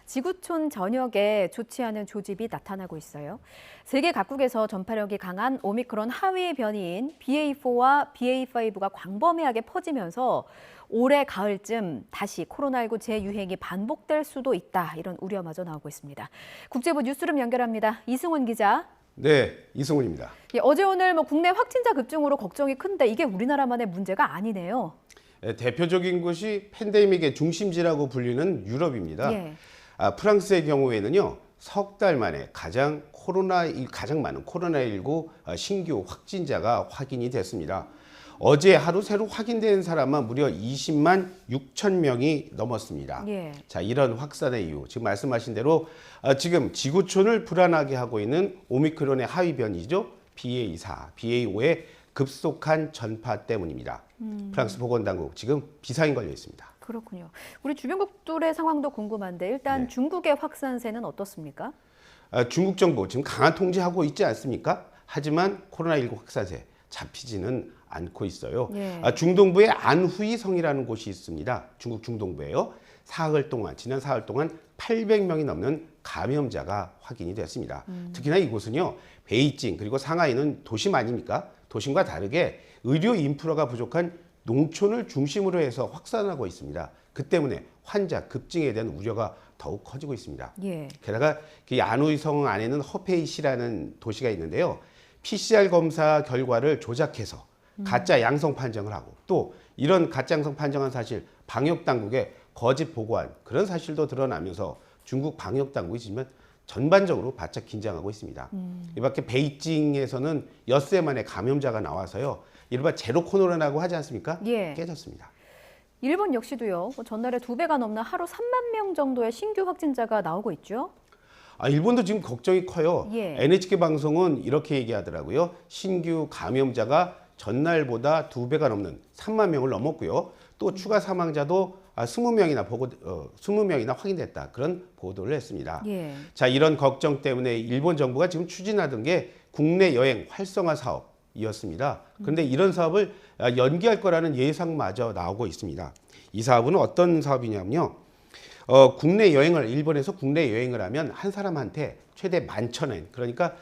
지구촌 전역에 좋지 않은 조짐이 나타나고 있어요. 세계 각국에서 전파력이 강한 오미크론 하위 변이인 BA4와 BA5가 광범위하게 퍼지면서 올해 가을쯤 다시 코로나19 재유행이 반복될 수도 있다. 이런 우려마저 나오고 있습니다. 국제부 뉴스룸 연결합니다. 이승훈 기자. 네, 이승훈입니다. 어제 오늘 국내 확진자 급증으로 걱정이 큰데 이게 우리나라만의 문제가 아니네요. 대표적인 곳이 팬데믹의 중심지라고 불리는 유럽입니다. 예. 프랑스의 경우에는요, 석 달 만에 가장 많은 코로나19 신규 확진자가 확인이 됐습니다. 어제 하루 새로 확인된 사람만 무려 20만 6천 명이 넘었습니다. 예. 자, 이런 확산의 이유, 지금 말씀하신 대로 지금 지구촌을 불안하게 하고 있는 오미크론의 하위 변이죠. BA4, BA5의 급속한 전파 때문입니다. 프랑스 보건당국 지금 비상이 걸려 있습니다. 그렇군요. 우리 주변국들의 상황도 궁금한데 일단 네. 중국의 확산세는 어떻습니까? 중국 정부 지금 강한 통제하고 있지 않습니까? 하지만 코로나19 확산세 잡히지는 않고 있어요. 예. 중동부의 안후이성이라는 곳이 있습니다. 중국 중동부에요. 지난 사흘 동안 800명이 넘는 감염자가 확인이 됐습니다. 특히나 이곳은요, 베이징 그리고 상하이는 도심 아닙니까? 도심과 다르게 의료 인프라가 부족한 농촌을 중심으로 해서 확산하고 있습니다. 그 때문에 환자 급증에 대한 우려가 더욱 커지고 있습니다. 예. 게다가 그 안후이성 안에는 허페이시라는 도시가 있는데요. PCR 검사 결과를 조작해서 가짜 양성 판정을 하고 또 이런 가짜 양성 판정한 사실 방역 당국에 거짓 보고한 그런 사실도 드러나면서 중국 방역 당국이 지금 전반적으로 바짝 긴장하고 있습니다. 이 밖에 베이징에서는 엿새 만에 감염자가 나와서요. 이른바 제로 코로나라고 하지 않습니까? 예. 깨졌습니다. 일본 역시도요. 전날에 2배가 넘는 하루 3만 명 정도의 신규 확진자가 나오고 있죠. 일본도 지금 걱정이 커요. 예. NHK 방송은 이렇게 얘기하더라고요. 신규 감염자가 전날보다 2배가 넘는 3만 명을 넘었고요. 또 추가 사망자도 20명이나 확인됐다. 그런 보도를 했습니다. 예. 자, 이런 걱정 때문에 일본 정부가 지금 추진하던 게 국내 여행 활성화 사업이었습니다. 그런데 이런 사업을 연기할 거라는 예상마저 나오고 있습니다. 이 사업은 어떤 사업이냐면요. 일본에서 국내 여행을 하면 한 사람한테 최대 11,000엔, 그러니까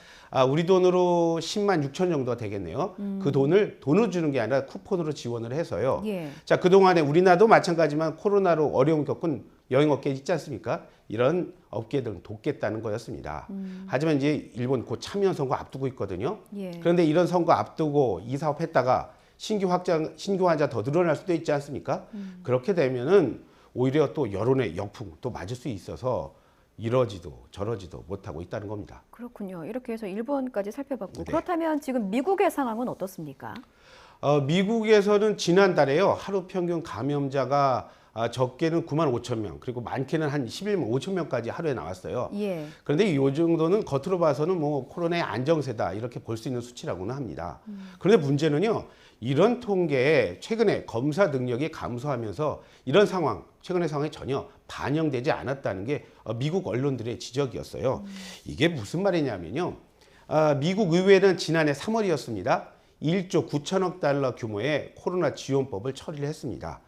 우리 돈으로 10만 6천 정도가 되겠네요. 그 돈을 주는 게 아니라 쿠폰으로 지원을 해서요. 예. 자, 그동안에 우리나라도 마찬가지지만 코로나로 어려움을 겪은 여행업계 있지 않습니까? 이런 업계들은 돕겠다는 거였습니다. 하지만 이제 일본 곧 참여 선거 앞두고 있거든요. 예. 그런데 이런 선거 앞두고 이 사업 했다가 신규 환자 더 늘어날 수도 있지 않습니까? 그렇게 되면은 오히려 또 여론의 역풍 또 맞을 수 있어서 이러지도 저러지도 못하고 있다는 겁니다. 그렇군요. 이렇게 해서 일본까지 살펴봤고 네. 그렇다면 지금 미국의 상황은 어떻습니까? 미국에서는 지난달에요. 하루 평균 감염자가 적게는 9만 5천 명, 그리고 많게는 한 11만 5천 명까지 하루에 나왔어요. 예. 그런데 이 정도는 겉으로 봐서는 코로나의 안정세다 이렇게 볼 수 있는 수치라고는 합니다. 그런데 문제는요. 이런 통계에 최근에 검사 능력이 감소하면서 이런 최근의 상황이 전혀 반영되지 않았다는 게 미국 언론들의 지적이었어요. 이게 무슨 말이냐면요. 미국 의회는 지난해 3월이었습니다. 1조 9천억 달러 규모의 코로나 지원법을 처리를 했습니다.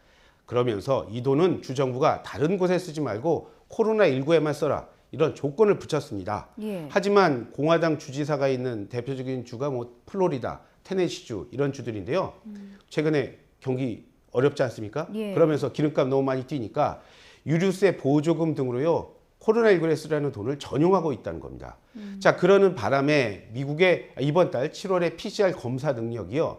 그러면서 이 돈은 주정부가 다른 곳에 쓰지 말고 코로나19에만 써라. 이런 조건을 붙였습니다. 예. 하지만 공화당 주지사가 있는 대표적인 주가 플로리다, 테네시주 이런 주들인데요. 최근에 경기 어렵지 않습니까? 예. 그러면서 기름값 너무 많이 뛰니까 유류세 보조금 등으로요. 코로나19에 쓰라는 돈을 전용하고 있다는 겁니다. 자, 그러는 바람에 미국의 이번 달 7월에 PCR 검사 능력이요.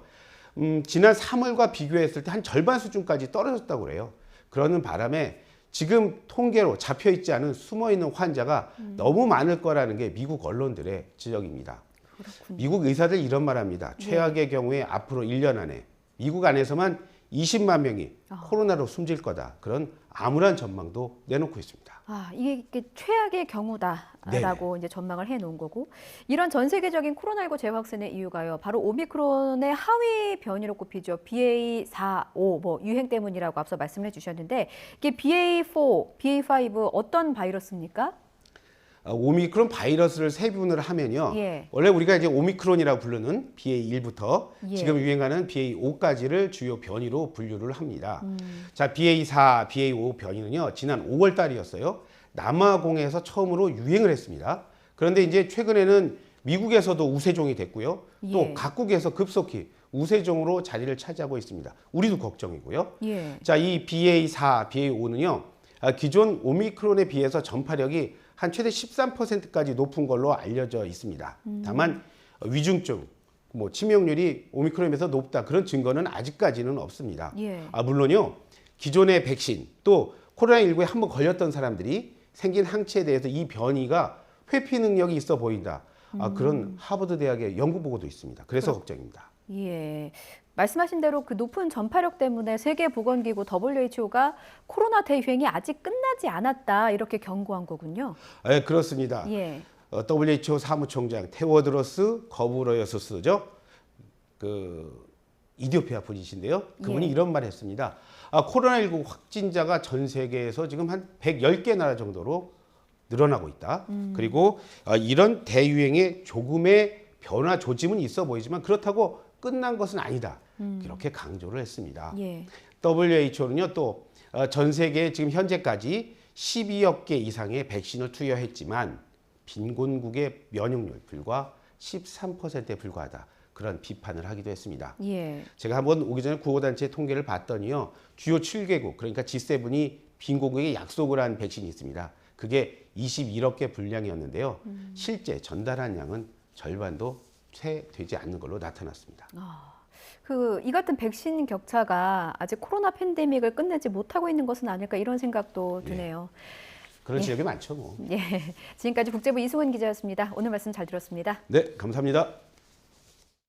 지난 3월과 비교했을 때 한 절반 수준까지 떨어졌다고 그래요. 그러는 바람에 지금 통계로 잡혀있지 않은 숨어있는 환자가 너무 많을 거라는 게 미국 언론들의 지적입니다. 그렇군요. 미국 의사들 이런 말 합니다. 최악의 경우에 앞으로 1년 안에 미국 안에서만 20만 명이 코로나로 숨질 거다. 그런 암울한 전망도 내놓고 있습니다. 이게 최악의 경우다라고 이제 전망을 해놓은 거고 이런 전 세계적인 코로나19 재확산의 이유가요. 바로 오미크론의 하위 변이로 꼽히죠. BA4, 5 유행 때문이라고 앞서 말씀을 해주셨는데 이게 BA4, BA5 어떤 바이러스입니까? 오미크론 바이러스를 세분을 하면요. 예. 원래 우리가 이제 오미크론이라고 부르는 BA1부터 예. 지금 유행하는 BA5까지를 주요 변이로 분류를 합니다. 자, BA4, BA5 변이는요. 지난 5월 달이었어요. 남아공에서 처음으로 유행을 했습니다. 그런데 이제 최근에는 미국에서도 우세종이 됐고요. 또 예. 각국에서 급속히 우세종으로 자리를 차지하고 있습니다. 우리도 걱정이고요. 예. 자, 이 BA4, BA5는요. 기존 오미크론에 비해서 전파력이 한 최대 13%까지 높은 걸로 알려져 있습니다. 다만 위중증, 뭐 치명률이 오미크론에 비해서 높다 그런 증거는 아직까지는 없습니다. 예. 물론요. 기존의 백신 또 코로나19에 한번 걸렸던 사람들이 생긴 항체에 대해서 이 변이가 회피 능력이 있어 보인다. 그런 하버드 대학의 연구 보고도 있습니다. 그래서 걱정입니다. 예. 말씀하신 대로 그 높은 전파력 때문에 세계보건기구 WHO가 코로나 대유행이 아직 끝나지 않았다 이렇게 경고한 거군요. 네, 그렇습니다. 예. WHO 사무총장 테워드로스 거브러여수스죠. 그 이디오피아 분이신데요. 그분이 예. 이런 말을 했습니다. 코로나19 확진자가 전 세계에서 지금 한 110개 나라 정도로 늘어나고 있다. 그리고 이런 대유행에 조금의 변화 조짐은 있어 보이지만 그렇다고 끝난 것은 아니다. 이렇게 강조를 했습니다. 예. WHO는요 또 전 세계에 지금 현재까지 12억 개 이상의 백신을 투여했지만 빈곤국의 면역률 불과 13%에 불과하다. 그런 비판을 하기도 했습니다. 예. 제가 한번 오기 전에 구호단체 통계를 봤더니요. 주요 7개국 그러니까 G7이 빈곤국에 약속을 한 백신이 있습니다. 그게 21억 개 분량이었는데요. 실제 전달한 양은 절반도 채 되지 않는 걸로 나타났습니다. 이 같은 백신 격차가 아직 코로나 팬데믹을 끝내지 못하고 있는 것은 아닐까 이런 생각도 드네요. 그런 지역이 많죠. 뭐. 예. 지금까지 국제부 이승훈 기자였습니다. 오늘 말씀 잘 들었습니다. 네, 감사합니다.